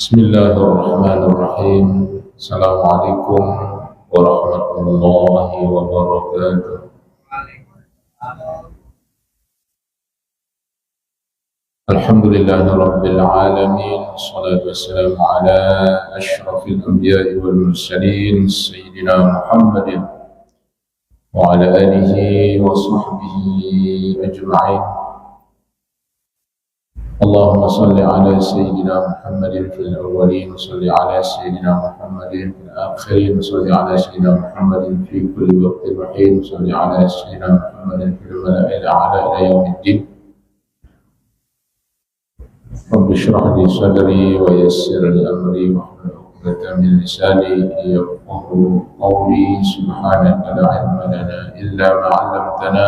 Bismillahirrahmanirrahim. Assalamualaikum warahmatullahi wabarakatuh. Alhamdulillahi rabbil alamin. Wassalatu wassalamu ala asyrafil anbiya'i wal mursalin sayyidina Muhammadin wa ala alihi wa sahbihi ajma'in. اللهم صل على سيدنا محمد في الأولين وصل على سيدنا محمد في الآخرين وصل على سيدنا محمد في كل وقت وحين وصل على سيدنا محمد في الملأ الأعلى إلى يوم الدين. رب اشرح لي صدري ويسر لي أمري واحلل عقدة من لساني يفقهوا قولي. سبحانك لا علم لنا إلا ما علمتنا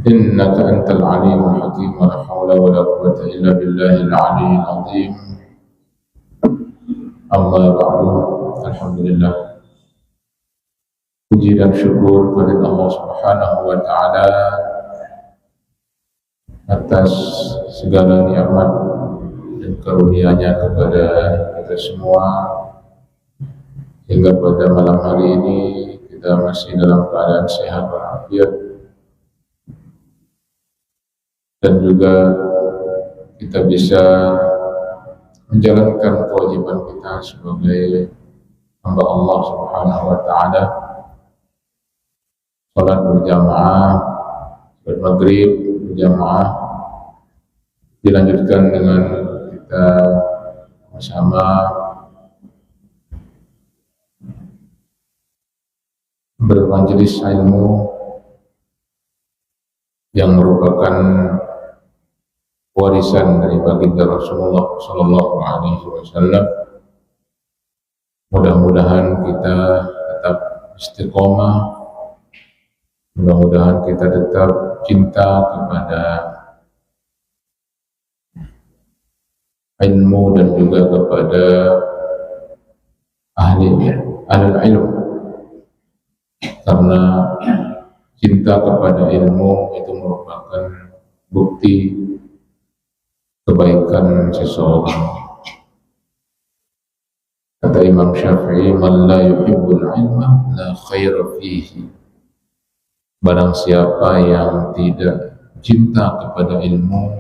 إنك أنت العليم الحكيم. ولا حول ولا قوة إلا بالله العلي العظيم. أما بعد. Alhamdulillah, puji dan syukur kepada Allah Subhanahu wa Ta'ala atas segala nikmat dan karunia-Nya kepada kita semua, hingga pada malam hari ini kita masih dalam keadaan sehat walafiat, dan juga kita bisa menjalankan kewajiban kita sebagai hamba Allah Subhanahu wa Ta'ala, salat berjamaah, salat maghrib berjamaah, dilanjutkan dengan kita bersama bermajelis ilmu yang merupakan warisan dari baginda Rasulullah Sallallahu Alaihi Wasallam. Mudah-mudahan kita tetap istiqomah, mudah-mudahan kita tetap cinta kepada ilmu dan juga kepada ahli ilmu, karena cinta kepada ilmu itu merupakan bukti kebaikan seseorang. Kata Imam Syafi'i, "Man la yuhibbul ilma la khaira fihi." Barang siapa yang tidak cinta kepada ilmu,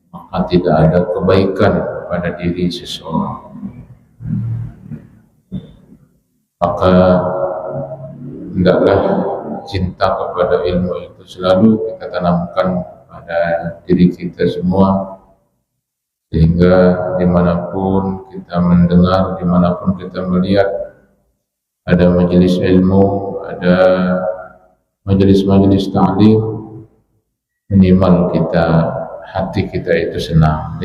maka tidak ada kebaikan pada diri seseorang. Maka hendaklah cinta kepada ilmu itu selalu kita tanamkan pada diri kita semua, sehingga dimanapun kita mendengar, dimanapun kita melihat ada majelis ilmu, ada majelis-majelis ta'lim, minimal hati kita itu senang.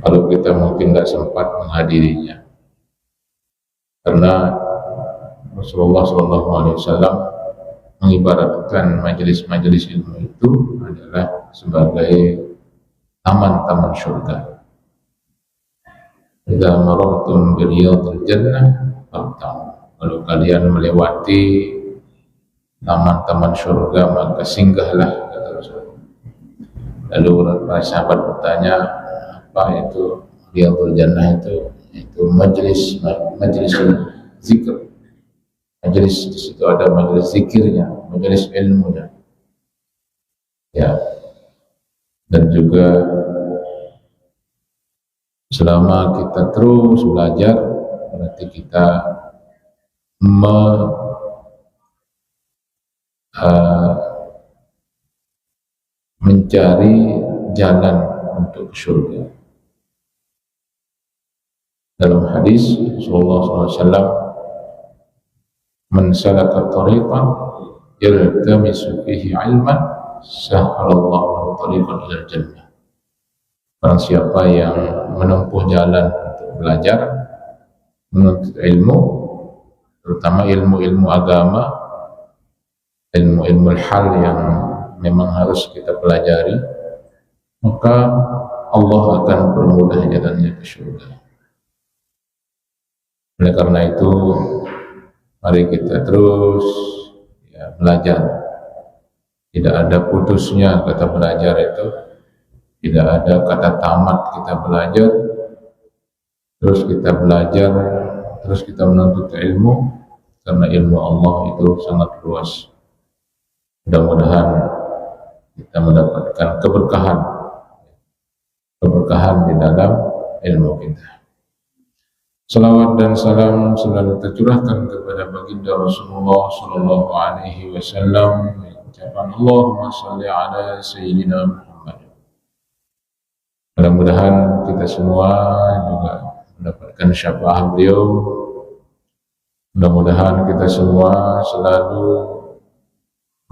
Kalau kita mungkin nggak sempat menghadirinya, karena Rasulullah SAW mengibaratkan majelis-majelis ilmu itu adalah sebagai taman-taman surga. Idza marartum bi riyadil jannah fartau. Kalau kalian melewati taman-taman surga, maka singgahlah, kata Rasulullah. Lalu para sahabat bertanya, apa itu riyadul jannah? Itu majelis zikir. Majelis di situ ada majelis zikirnya, majelis ilmunya. Ya. Dan juga selama kita terus belajar, berarti kita mencari jalan untuk surga. Dalam hadis Rasulullah SAW, "Man salaka tariqan yaltamisu fihi ilman, sahhalallahu lahu tariqan ilal jannah." Barang siapa yang menempuh jalan untuk belajar, menuntut ilmu, terutama ilmu-ilmu agama, ilmu-ilmu hal yang memang harus kita pelajari, maka Allah akan permudah jalannya ke surga. Oleh karena itu, mari kita terus belajar. Tidak ada putusnya kata belajar itu. Tidak ada kata tamat kita belajar, terus kita belajar, terus kita menuntut ilmu, karena ilmu Allah itu sangat luas. Mudah-mudahan kita mendapatkan keberkahan di dalam ilmu kita. Salawat dan salam selalu tercurahkan kepada baginda Rasulullah Sallallahu Alaihi Wasallam. Ucapan Allahumma salli ala Sayyidina Muhammad. Mudah-mudahan kita semua juga mendapatkan syafaat beliau. Mudah-mudahan kita semua selalu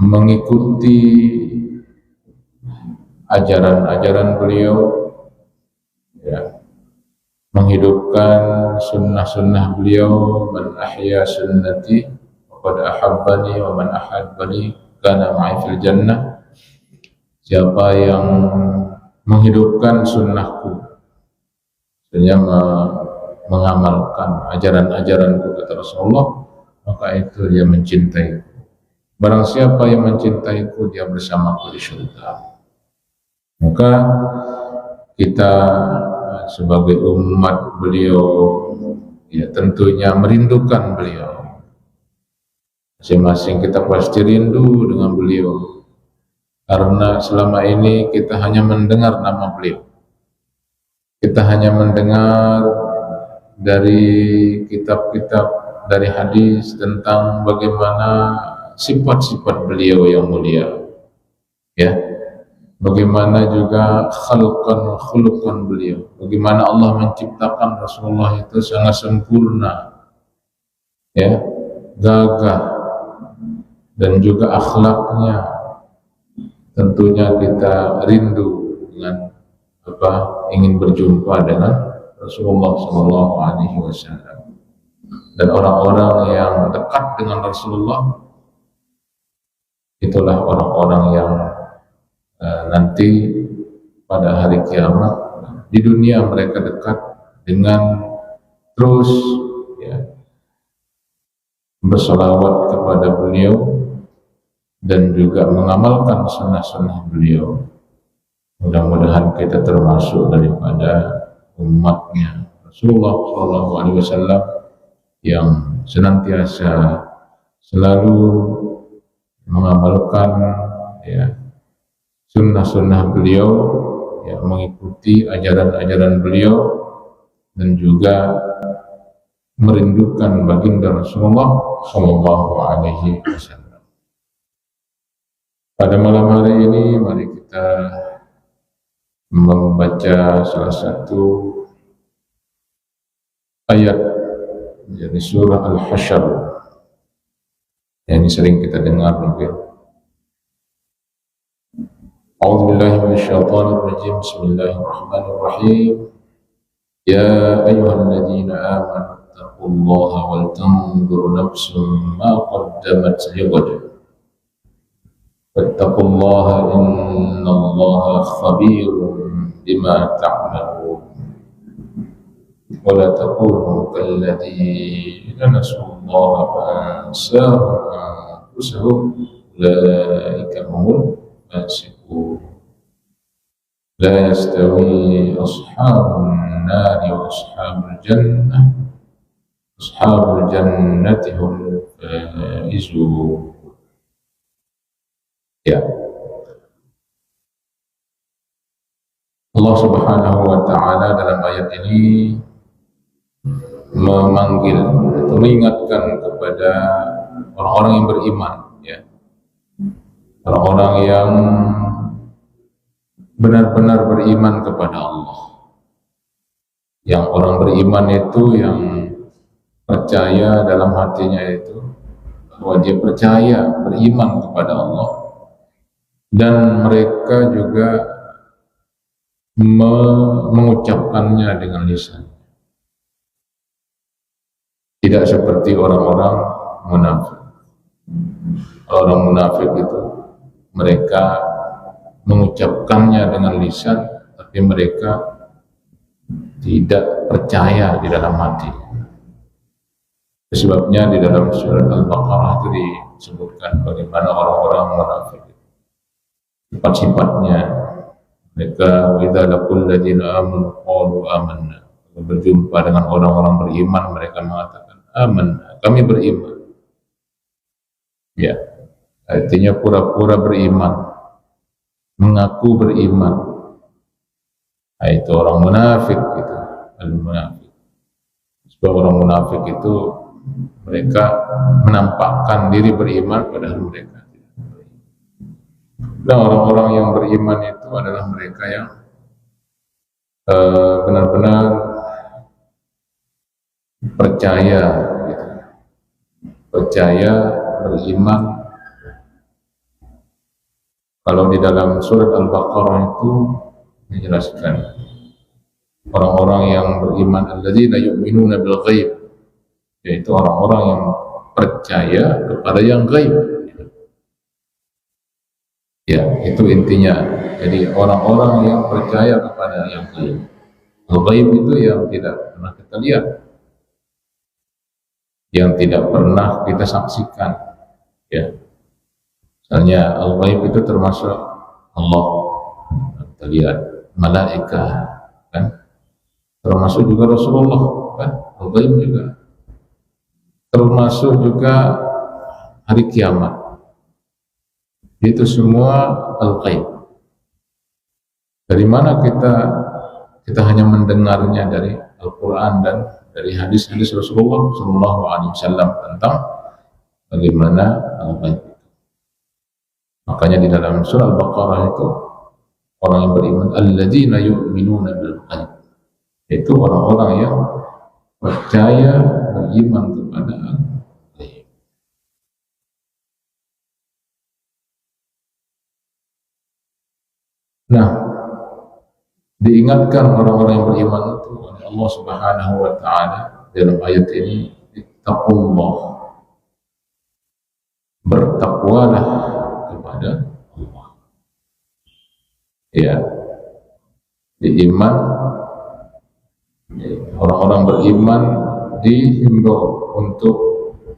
mengikuti ajaran-ajaran beliau, ya, menghidupkan sunnah-sunnah beliau. Man ahya sunnati faqad ahabbani wa man ahabbani kana ma'i fil jannah. Siapa yang menghidupkan sunnahku, artinya mengamalkan ajaran-ajaranku, kata Rasulullah, maka itu dia mencintaiku. Barang siapa yang mencintaiku, dia bersamaku di surga. Maka kita sebagai umat beliau, ya tentunya merindukan beliau. Masing-masing kita pasti rindu dengan beliau, karena selama ini kita hanya mendengar nama beliau. Kita hanya mendengar dari kitab-kitab, dari hadis tentang bagaimana sifat-sifat beliau yang mulia, ya. Bagaimana juga khalqan wa khuluqan beliau, bagaimana Allah menciptakan Rasulullah itu sangat sempurna, ya, gagah, dan juga akhlaknya. Tentunya kita rindu dengan ingin berjumpa dengan Rasulullah Sallallahu Alaihi Wasallam. Dan orang-orang yang dekat dengan Rasulullah, itulah orang-orang yang nanti pada hari kiamat di dunia mereka dekat dengan terus, ya, bersalawat kepada beliau dan juga mengamalkan sunnah-sunnah beliau. Mudah-mudahan kita termasuk daripada umatnya Rasulullah Sallallahu Alaihi Wasallam yang senantiasa selalu mengamalkan, ya, sunnah-sunnah beliau, ya, mengikuti ajaran-ajaran beliau, dan juga merindukan baginda Rasulullah Sallallahu Alaihi Wasallam. Pada malam hari ini mari kita membaca salah satu ayat dari surah Al-Hasyr. Yang ini sering kita dengar mungkin. A'udzu billahi minasyaitonir rajim. Bismillahirrahmanirrahim. Ya ayyuhalladzina amanu taqullaha wal tanzur nafsum ma qaddamat lighad. Wattaqullaha innallaha khabirun bima ta'malun. Wa la takunu kalladzina nasullaha fa ansahum anfusahum ulaika humul fasiqun. لا يستوي أصحاب النار وأصحاب الجنة أصحاب الجنة هم الفائزون. Ya, Allah Subhanahu wa Ta'ala dalam ayat ini memanggil atau mengingatkan kepada orang-orang yang beriman, ya, orang-orang yang benar-benar beriman kepada Allah. Yang orang beriman itu yang percaya dalam hatinya itu bahwa dia percaya, beriman kepada Allah, dan mereka juga mengucapkannya dengan lisan. Tidak seperti orang-orang munafik. Orang munafik itu mereka mengucapkannya dengan lisan, tapi mereka tidak percaya di dalam hati. Sebabnya di dalam surat Al-Baqarah itu disebutkan bagaimana orang-orang munafik, sifat-sifatnya. Mereka idza laqul ladzina amanu qalu amanna. Berjumpa dengan orang-orang beriman, mereka mengatakan amanna, kami beriman. Ya, artinya pura-pura beriman, mengaku beriman. Nah, itu orang munafik gitu, al-munafik. Sebab orang munafik itu mereka menampakkan diri beriman padahal mereka tidak beriman. Dan orang-orang yang beriman itu adalah mereka yang benar-benar percaya, gitu. Percaya, beriman. Kalau di dalam surat Al-Baqarah itu menjelaskan orang-orang yang beriman alladzina yu'minuna bil ghaib, yaitu orang-orang yang percaya kepada yang gaib. Ya, itu intinya. Jadi orang-orang yang percaya kepada yang gaib. Al-ghaib itu yang tidak pernah kita lihat, yang tidak pernah kita saksikan. Ya, misalnya al-ghaib itu termasuk Allah, kita lihat, malaikat, kan? Termasuk juga Rasulullah, kan? Al-ghaib juga. Termasuk juga hari kiamat. Itu semua al-ghaib. Dari mana kita hanya mendengarnya dari Al-Quran dan dari hadis-hadis Rasulullah Sallallahu Alaihi Wasallam tentang bagaimana al-ghaib. Makanya di dalam surah Al-Baqarah itu orang yang beriman alladzina yu'minuna bil ghaib, itu orang-orang yang percaya, beriman kepada al-ghaib. Nah, diingatkan orang-orang yang beriman itu oleh Allah Subhanahu wa taala dalam ayat ini, ittaqullah, bertakwalah kepada Allah. Ya, diiman, orang-orang beriman dihimbau untuk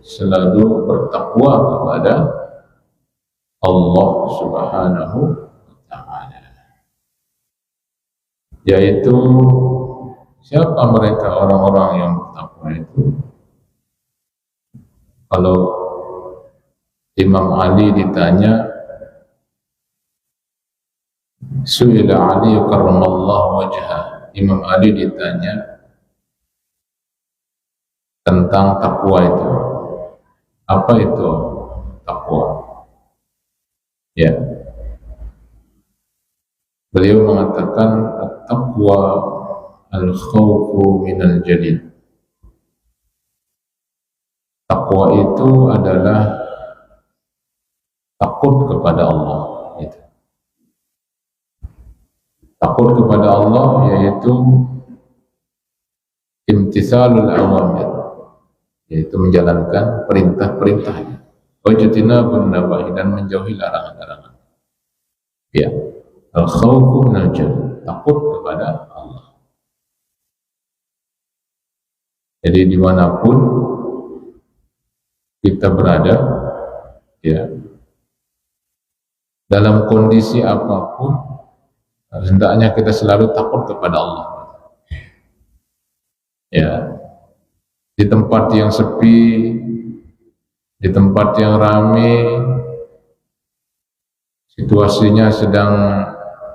selalu bertakwa kepada Allah Subhanahu wa taala. Yaitu siapa mereka orang-orang yang bertakwa itu? Kalau Imam Ali ditanya, Su'ila Ali karramallahu wajhah, Imam Ali ditanya tentang takwa itu. Apa itu takwa? Ya, beliau mengatakan at-taqwa al-khawfu minal jalil. Takwa itu adalah takut kepada Allah. Itu. Takut kepada Allah yaitu imtithalul awamir, yaitu menjalankan perintah-perintahnya, wajtinabun nawahi, dan menjauhi larangan-larangan. Ya, al-khawfu minal jalil, takut kepada Allah. Jadi dimanapun kita berada, ya, dalam kondisi apapun, hendaknya kita selalu takut kepada Allah. Ya, di tempat yang sepi, di tempat yang ramai, situasinya sedang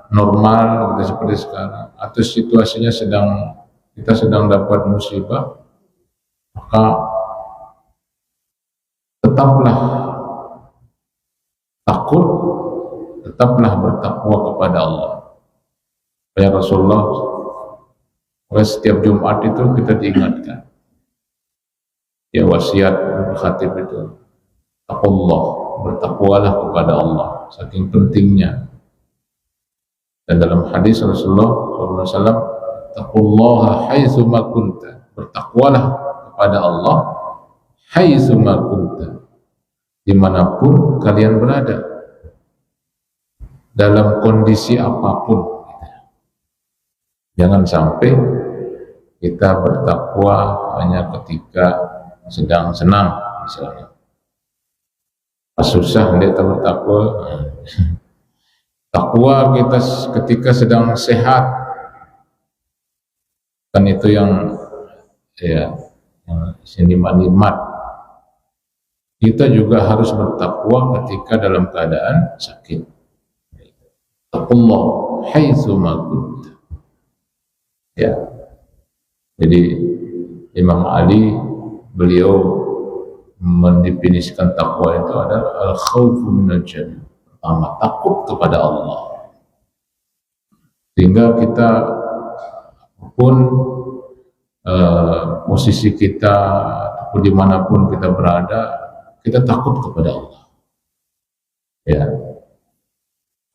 normal seperti sekarang, atau situasinya kita sedang dapat musibah, maka tetaplah takut, tetaplah bertakwa kepada Allah. Ya, Rasulullah setiap Jumat itu kita diingatkan, ya, wasiat khatib itu, taqullah, bertakwalah kepada Allah, saking pentingnya. Dan dalam hadis Rasulullah SAW, taqullaha haitsuma kunta, bertakwalah kepada Allah haitsuma kunta, dimanapun kalian berada, dalam kondisi apapun. Jangan sampai kita bertakwa hanya ketika sedang senang, misalnya. Pas susah hendak bertakwa, Takwa kita ketika sedang sehat, kan itu yang nikmat. Kita juga harus bertakwa ketika dalam keadaan sakit. Taqullah haitsu ma kunta. Ya. Jadi Imam Ali beliau mendefinisikan takwa itu adalah al-khaufu minal jannah. Pertama, takut kepada Allah. Sehingga kita pun posisi kita ataupun dimanapun kita berada, kita takut kepada Allah. Ya.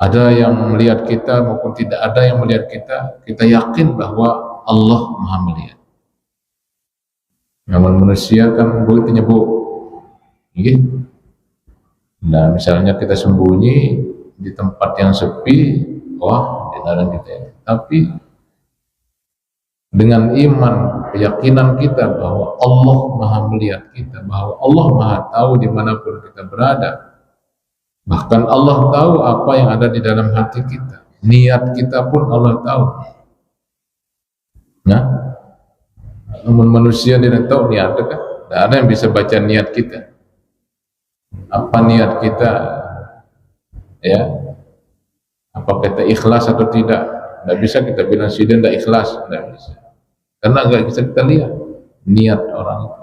Ada yang melihat kita maupun tidak ada yang melihat kita, kita yakin bahwa Allah Maha melihat. Namun manusia kan begitu nyebut. Gitu. Nah, misalnya kita sembunyi di tempat yang sepi, wah, di dalam kita. Tapi dengan iman, keyakinan kita bahwa Allah Maha melihat kita, bahwa Allah Maha tahu dimanapun kita berada. Bahkan Allah tahu apa yang ada di dalam hati kita. Niat kita pun Allah tahu. Nah, namun manusia tidak tahu niat kita. Tidak ada yang bisa baca niat kita. Apa niat kita? Ya, apa kita ikhlas atau tidak? Tidak bisa kita bilang si dia tidak ikhlas, tidak bisa. Karena nggak bisa kita lihat niat orang itu.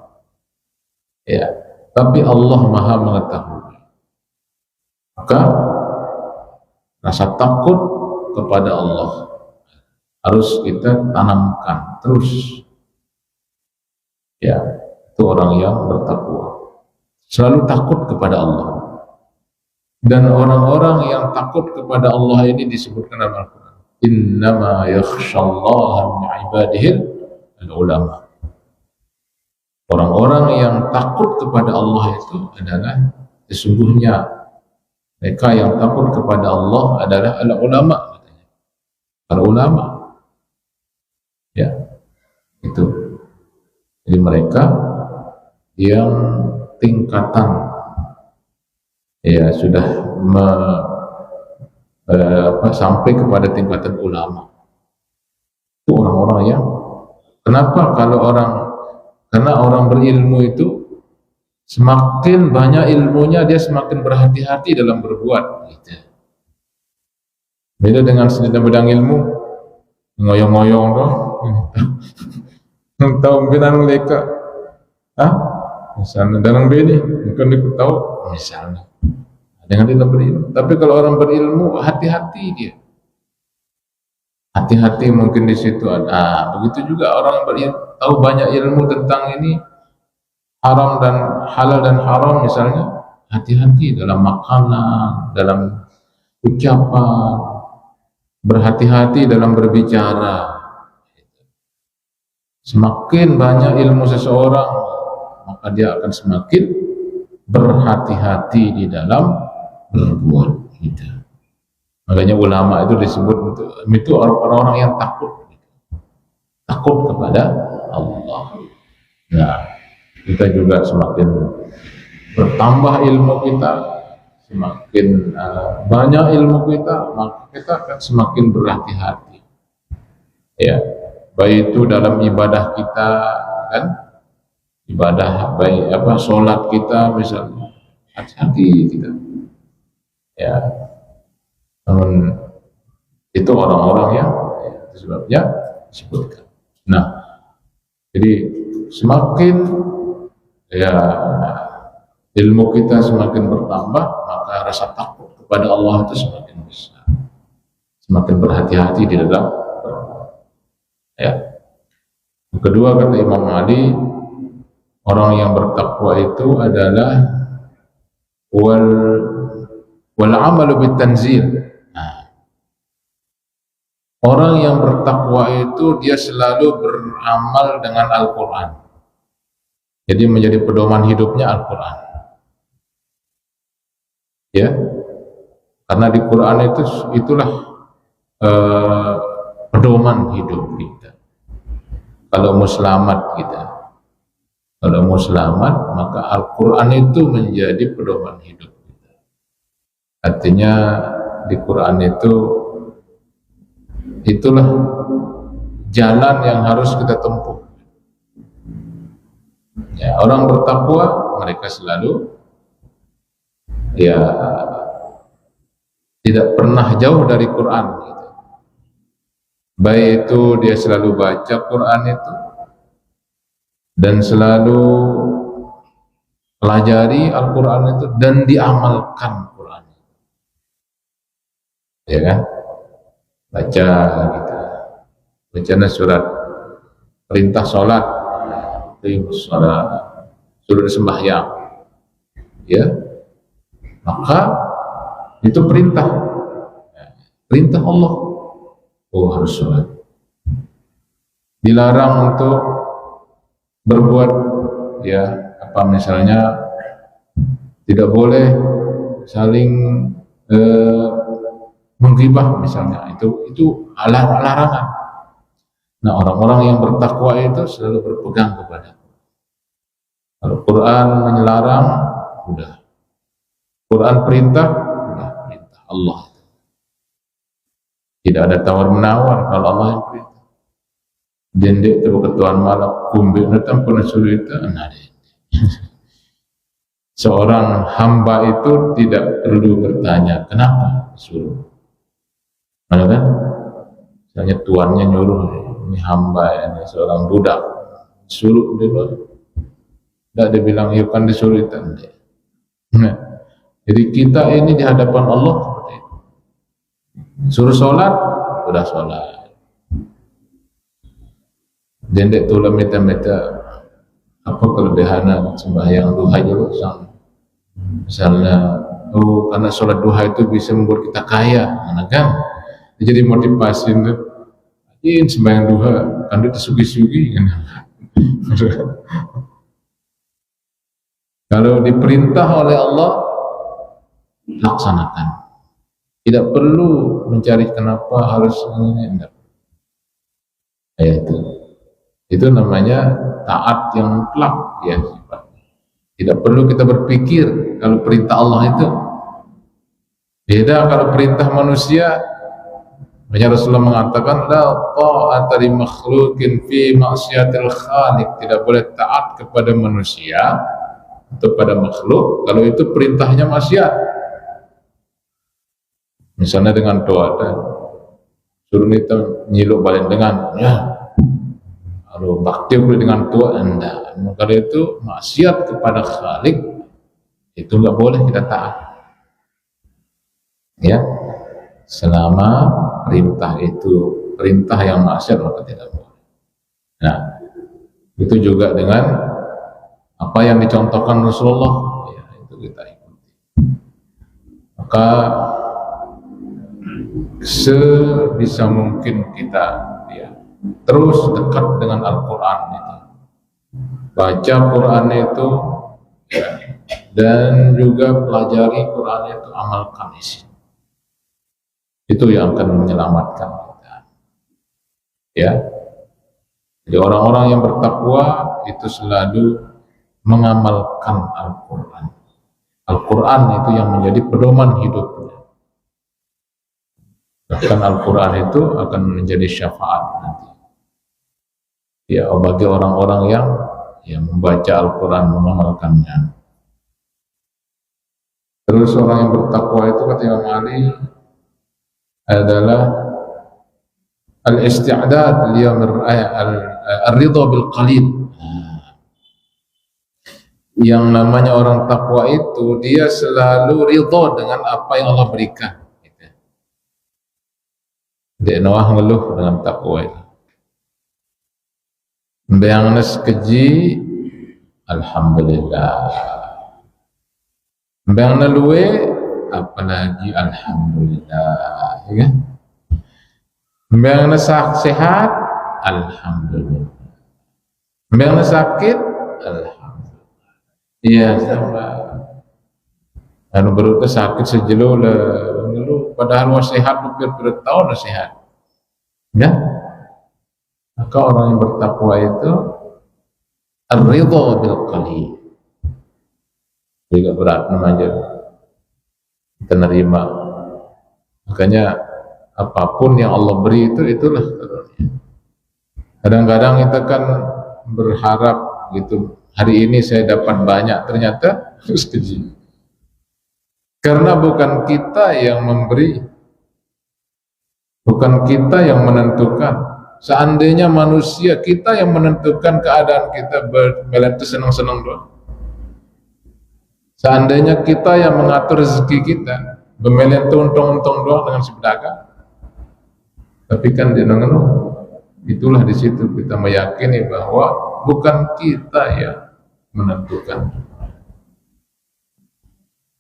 Ya, tapi Allah Maha mengetahui. Maka rasa takut kepada Allah harus kita tanamkan terus. Ya, itu orang yang bertakwa. Selalu takut kepada Allah. Dan orang-orang yang takut kepada Allah ini disebutkan dalam Al-Quran. Innama yakhshallaha min ibadihil al-ulama. Orang-orang yang takut kepada Allah itu adalah sesungguhnya mereka yang takut kepada Allah adalah al-ulama, katanya. Para ulama. Ya. Itu. Jadi mereka yang tingkatan ya sudah sampai kepada tingkatan ulama. Itu orang-orang yang kenapa karena orang berilmu itu semakin banyak ilmunya dia semakin berhati-hati dalam berbuat gitu. Beda dengan sedang bidang ilmu ngoyong-ngoyong doh tahu binang leka misalnya dalam bini mungkin dia tahu misalnya dengan dia berilmu. Tapi kalau orang berilmu hati-hati dia, hati-hati mungkin di situ ada. Begitu juga orang berilmu tahu banyak ilmu tentang ini haram dan halal dan haram misalnya, hati-hati dalam makanan, dalam ucapan, berhati-hati dalam berbicara. Semakin banyak ilmu seseorang, maka dia akan semakin berhati-hati di dalam berbuat. Gitu. Makanya ulama itu disebut itu orang-orang yang takut kepada Allah. Nah, kita juga semakin bertambah ilmu kita, semakin banyak ilmu kita, maka kita akan semakin berhati-hati. Ya, baik itu dalam ibadah kita, kan, ibadah baik sholat kita misalnya, hati-hati kita. Ya, namun itu orang-orang yang itu sebabnya disebutkan. Nah, jadi semakin ya ilmu kita semakin bertambah, maka rasa takut kepada Allah itu semakin besar, semakin berhati-hati di dalam berbuat. Ya. Yang kedua kata Imam Ali, orang yang bertakwa itu adalah wal amalu bit tanzil. Orang yang bertakwa itu dia selalu beramal dengan Al-Quran. Jadi menjadi pedoman hidupnya Al-Quran. Ya, karena di Quran itulah pedoman hidup kita. Kalau mau selamat kita, kalau mau selamat maka Al-Quran itu menjadi pedoman hidup kita. Artinya di Quran itulah jalan yang harus kita tempuh. Ya, orang bertakwa mereka selalu ya tidak pernah jauh dari Quran gitu. Baik itu dia selalu baca Quran itu dan selalu pelajari Al-Quran itu dan diamalkan Quran, ya kan? Baca gitu, bacanya surat perintah sholat, surat sembahyang, ya, maka itu perintah Allah. Oh, harus sholat. Dilarang untuk berbuat ya apa misalnya tidak boleh saling menggibah misalnya, itu larangan. Nah, orang-orang yang bertakwa itu selalu berpegang kepada Al-Quran. Melarang udah, Quran perintah udah, perintah Allah. Tidak ada tawar menawar kalau Allah yang perintah. Jendek tu ketuan malam kumbik datang pun surita anade. Seorang hamba itu tidak perlu bertanya kenapa disuruh. Mana kan? Misalnya tuannya nyuruh, ini hamba ini seorang budak suruh dia, tidak dia bilang ya kan disuruh itu. Nah, jadi kita ini di hadapan Allah seperti itu. Suruh sholat, udah sholat. Jendek tulah meta-meta apa kelebihan sembahyang duha juga sang. Misalnya, oh karena sholat duha itu bisa membuat kita kaya, mana kan? Jadi motivasi itu, ini sembahyang duha, kan itu sugi-sugi kan? Kalau diperintah oleh Allah, laksanakan. Tidak perlu mencari kenapa harus ini, enggak. Ya itu namanya taat yang mutlak ya. Tidak perlu kita berpikir kalau perintah Allah itu. Beda kalau perintah manusia. Banyak Rasulullah mengatakan la ta'ata li makhluqin fi ma'siyatil khaliq. Tidak boleh taat kepada manusia atau pada makhluk kalau itu perintahnya maksiat. Misalnya dengan doa dan suruh kita nyiluk balik dengan ya. Kalau bakti dengan tua anda, maka itu maksiat kepada Khalik, itu nggak boleh kita taat. Ya, selama perintah itu perintah yang maksiat maka tidak boleh. Nah, itu juga dengan apa yang dicontohkan Rasulullah, ya, itu kita ikuti. Maka sebisa mungkin kita terus dekat dengan Al-Quran itu, baca Quran itu ya, dan juga pelajari Quran itu, amalkan isi. Itu yang akan menyelamatkan kita. Ya, jadi orang-orang yang bertakwa itu selalu mengamalkan Al-Quran. Al-Quran itu yang menjadi pedoman hidupnya. Bahkan Al-Quran itu akan menjadi syafaat nanti. Ya, bagi orang-orang yang membaca Al-Quran, mengamalkannya. Terus orang yang bertakwa itu kata Imam Ali adalah al-isti'dad al-ridha bil qalil. Yang namanya orang takwa itu dia selalu ridha dengan apa yang Allah berikan. Dia Noah ngeluh dengan takwa itu. Yang nas keji, alhamdulillah. Yang naluwe, apalagi alhamdulillah. Ya? Yang nas sehat, alhamdulillah. Yang nas sakit, alhamdulillah. Iya, sama. Anu baru tu sakit sejelo lah. Padahal mau sehat hampir tahun sehat. Ya? Maka orang yang bertakwa itu ar-ridha bil qalil. Juga berat namanya. Kita nerima Makanya apapun yang Allah beri itulah karunia. Kadang-kadang kita kan berharap gitu, hari ini saya dapat banyak, ternyata harus keji. Karena bukan kita yang memberi, bukan kita yang menentukan. Seandainya manusia kita yang menentukan keadaan kita, bermelet senang-senang doang. Seandainya kita yang mengatur rezeki kita, bermelet untung-untung doang dengan si pedagang. Tapi kan jangan, itulah di situ kita meyakini bahwa bukan kita yang menentukan.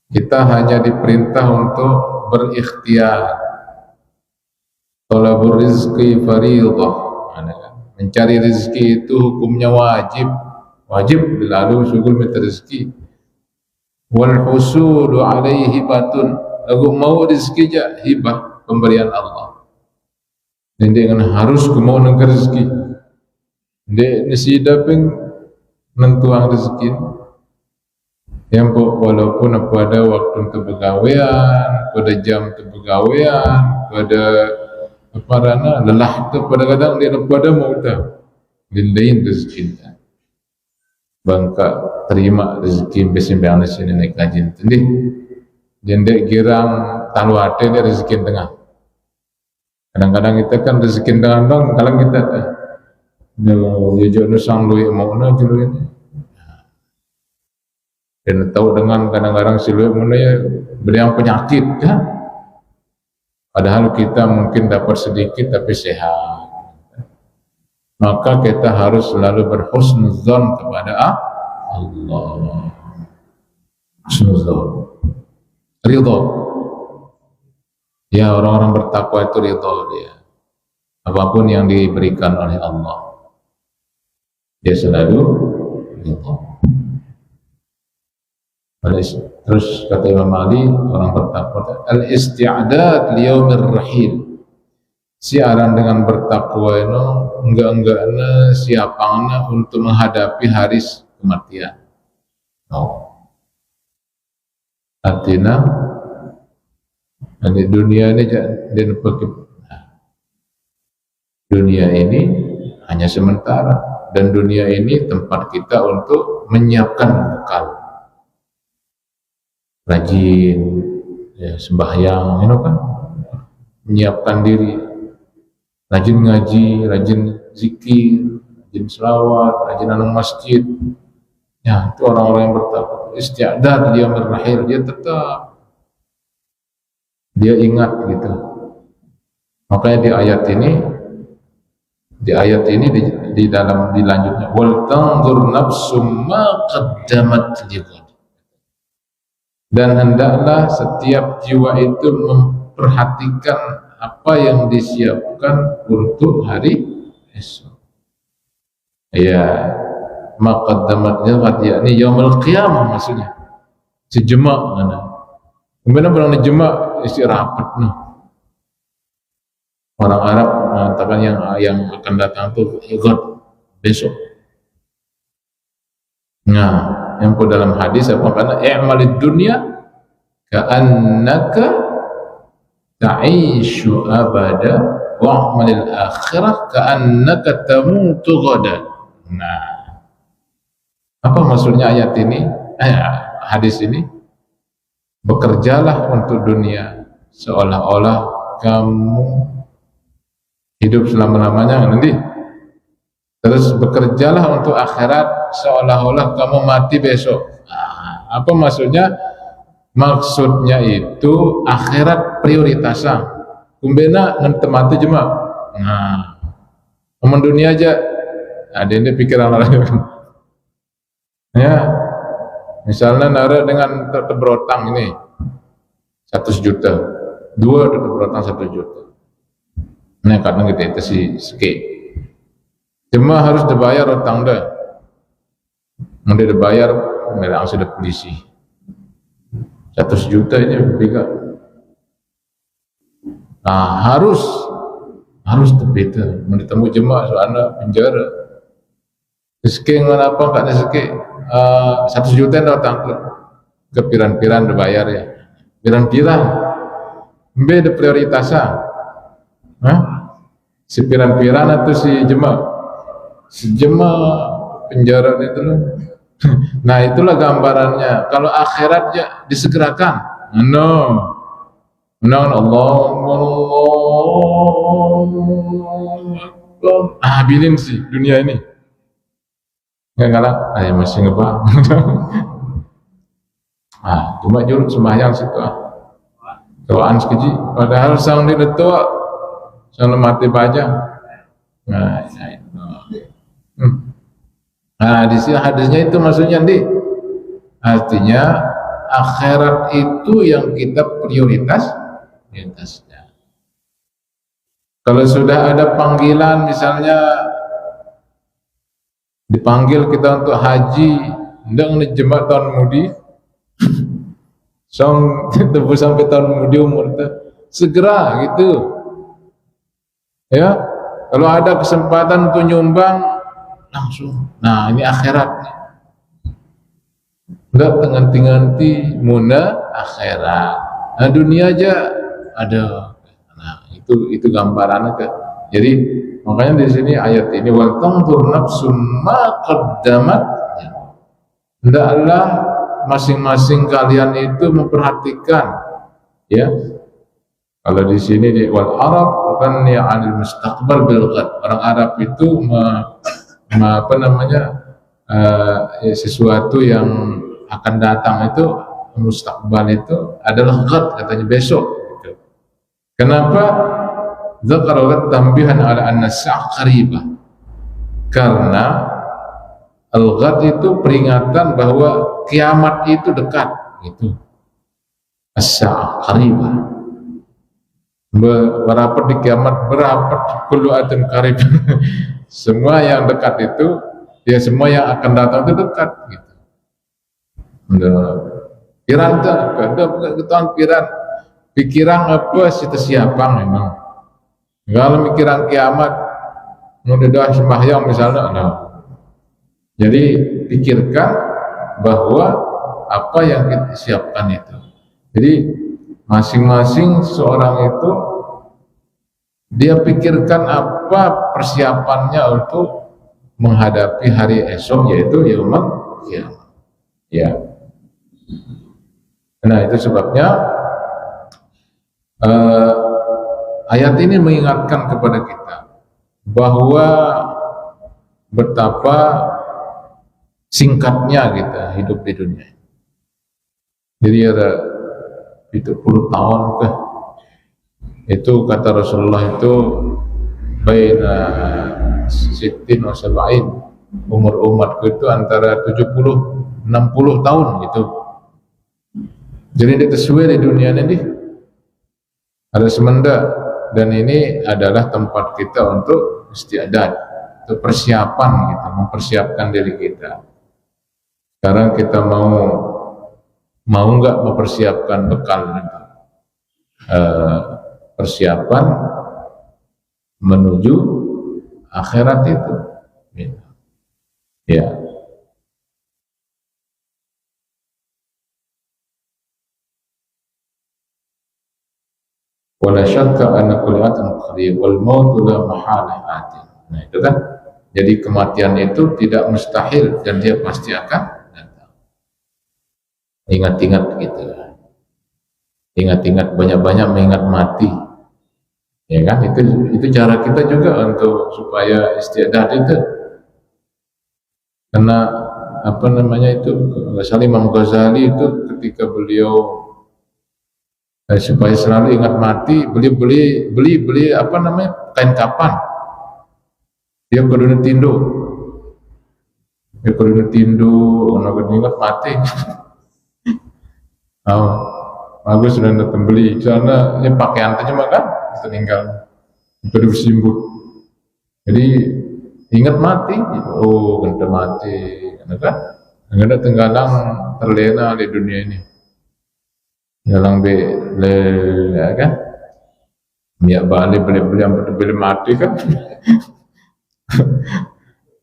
Kita hanya diperintah untuk berikhtiar. Talabur rizqi fariidah. Mencari rezeki itu hukumnya wajib. Wajib lalu syukur minta rezeki. Wal husulu alaihi batun. Lagu mau rezeki je hibah pemberian Allah. Dan dengan harus ku mau nengker rezeki. Dia nasi daping nentuang rezeki. Yang walaupun pada waktu untuk begawean, pada jam untuk begawean, pada apa lelah tu pada kadang dia pada mau tahu lain rezeki bangka terima rezeki besimbiang nasi naik kajian tadi jendek girang talu ate dia rezeki tengah. Kadang-kadang kita kan rezeki tengah bang kalau kita ya jono sang lui mau na julu ini dan tahu dengan kadang-kadang si lui mana ya beriang penyakit kan. Padahal kita mungkin dapat sedikit tapi sehat. Maka kita harus selalu berhusnuzon kepada Allah. Husnuzon. Ridho. Ya, orang-orang bertakwa itu ridho dia. Apapun yang diberikan oleh Allah, dia selalu ridho. Terus kata Imam Ali, orang bertakwa, al-isti'dad liyaumir rahil. Siaran dengan bertakwa itu enggak-enggaknya siapangnya untuk menghadapi hari kematian. Artinya di dunia ini dunia ini hanya sementara dan dunia ini tempat kita untuk menyiapkan bekal. Rajin ya, sembahyang kan menyiapkan diri, rajin ngaji, rajin zikir, rajin selawat, rajin anung masjid ya, itu orang-orang yang bertakwa. Isti'dad dia berakhir, dia tetap dia ingat gitu. Makanya di ayat ini di dalam dilanjutnya wal tanzur nafsum ma qaddamat lighad. Dan hendaklah setiap jiwa itu memperhatikan apa yang disiapkan untuk hari esok. Ya, maqaddamat lighad yakni yaumul qiyamah maksudnya. Sejemak mana. Kemudian bulan jemak isi rapat noh. Orang Arab mengatakan yang akan datang itu ighad besok. Nah, yang pun dalam hadis apa karena i'malid dunya ka'annaka ta'ishu abada wa'malil akhirah ka'annaka tamutu ghadan. Nah, apa maksudnya ayat ini? Hadis ini, bekerjalah untuk dunia seolah-olah kamu hidup selama-lamanya nanti. Terus bekerjalah untuk akhirat seolah-olah kamu mati besok. Nah, apa maksudnya? Maksudnya itu akhirat prioritasan. Kumbena ngentem mati cuma. Nah, ngomong dunia aja. Ada ini pikiran lain. Ya, misalnya nara dengan berotang ini 100 juta, 2 berotang 1 juta. Nah, kadang kita itu si skip. Cuma harus dibayar utang dah. Mau dibayar, mereka sudah polisi. 100 juta ini juga. Nah, harus terbita. Mau ditemu jemaah soalnya penjara. Rezeki mana apa enggak ada rezeki. 100 juta dah utang ke piran-piran dibayar ya. Piran-piran. Mbe de prioritasnya. Hah? Si piran-piran atau si jema? Si jema penjara itu loh. Nah itulah gambarannya. Kalau akhirat ya disegerakan. No. Allah. Bilin sih dunia ini. Nggak galak. Ayah masih ngebak. Cuma jurut sembahyang situ. Doaan sekeji. Padahal sang di detua, sang mati baja. Di sini hadisnya itu maksudnya artinya akhirat itu yang kita prioritasnya. Kalau sudah ada panggilan, misalnya dipanggil kita untuk haji, ndang ngejembak tahun mudi, song tebus sampai tahun mudi umur itu, segera gitu. Ya, kalau ada kesempatan untuk nyumbang langsung. Nah ini akhirat. Enggak tenganti-nganti muna akhirat. Nah dunia aja ada. Nah itu gambarannya kan. Jadi makanya di sini ayat ini wal tanzur nafsum ma qaddamat. Hendaklah masing-masing kalian itu memperhatikan, ya. Kalau di sini di wal Arab kan ya anil mustaqbal bil ghad. Orang Arab itu sesuatu yang akan datang itu mustaqbal itu adalah ghad, katanya besok gitu. Kenapa? Dzakara tambihan ala anna as-sa'ah qaribah. Karena al-ghad itu peringatan bahwa kiamat itu dekat gitu. As-sa'ah qaribah. Berapat di kiamat, berapat kullu atin qarib. Semua yang dekat itu, ya semua yang akan datang itu dekat gitu. Piran tak, ada ketahuan pikiran apa siapa memang. Kalau pikiran kiamat, mudah sembahyang misalnya, nah. Jadi pikirkan bahwa apa yang kita siapkan itu. Jadi masing-masing seorang itu dia pikirkan apa persiapannya untuk menghadapi hari esok, yaitu yaumul qiyamah. Ya. Nah itu sebabnya ayat ini mengingatkan kepada kita bahwa betapa singkatnya kita hidup di dunia. Jadi ada 70 tahun ke, itu kata Rasulullah itu baina sittin wa sab'in, umur umatku itu antara 70 60 tahun gitu. Jadi dia sesuai di dunia ini ada semendak, dan ini adalah tempat kita untuk istiadat, untuk persiapan gitu, mempersiapkan diri kita. Sekarang kita mau nggak mempersiapkan bekal itu, persiapan menuju akhirat itu, ya. Wala syakka anna kulli atin qarib wal mautu la mahalah atin. Nah itu kan, jadi kematian itu tidak mustahil dan dia pasti akan datang. Ingat-ingat gitu, ingat-ingat, banyak-banyak mengingat mati, ya kan? Itu cara kita juga untuk supaya istiadat itu. Karena apa namanya itu, Imam Ghazali itu ketika beliau supaya selalu ingat mati, beli apa namanya, kain kapan. Dia kudu tindo, orang ingat mati. Bagus sudah datang beli, soalnya ini pakaian aja makan, tinggal itu disimbut. Jadi ingat mati, ganda mati, kan? Ganda tenggalang terlena di dunia ini. Dalam ya kan, minyak balik beli yang beli mati kan.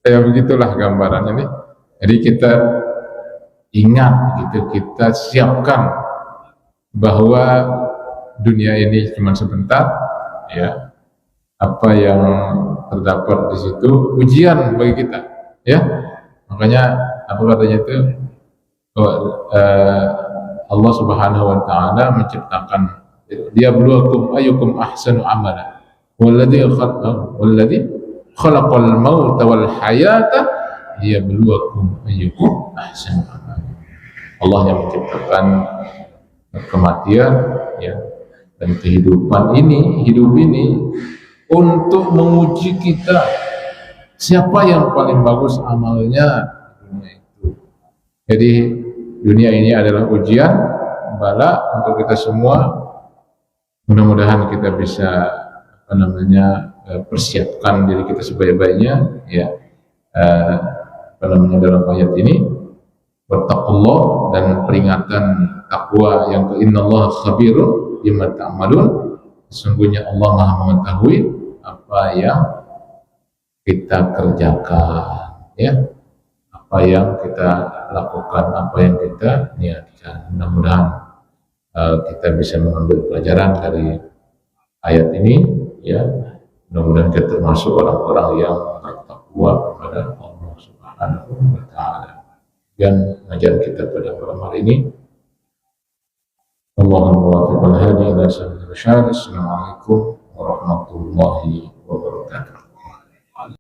Ya begitulah gambarannya nih. Jadi kita ingat gitu, kita siapkan bahwa dunia ini cuma sebentar, ya. Apa yang terdapat di situ ujian bagi kita, ya. Makanya apa katanya itu, Allah Subhanahu wa taala menciptakan, dia bluwakum ayyukum ahsanu amala walladzi khalaqal mauta wal hayata liyabluwakum ayyukum ahsanu amala. Allah yang menciptakan kematian, ya, dan kehidupan ini, hidup ini untuk menguji kita siapa yang paling bagus amalnya di dunia itu. Jadi dunia ini adalah ujian, bala untuk kita semua. Mudah-mudahan kita bisa persiapkan diri kita sebaik-baiknya, ya. Dalam ayat ini wattaqullah dan peringatan takwa yang ke innallaha khabirun bima ta'malun. Sesungguhnya Allah Maha mengetahui apa yang kita kerjakan, ya, apa yang kita lakukan, apa yang kita niatkan. Mudah-mudahan kita bisa mengambil pelajaran dari ayat ini, ya. Mudah-mudahan kita termasuk orang-orang yang bertakwa kepada Allah Subhanahu wa taala. Dan ajaran kita pada malam hari ini, Allahumma waffiq wal hadi ila sabilir rasyad. Assalamualaikum warahmatullahi wabarakatuh.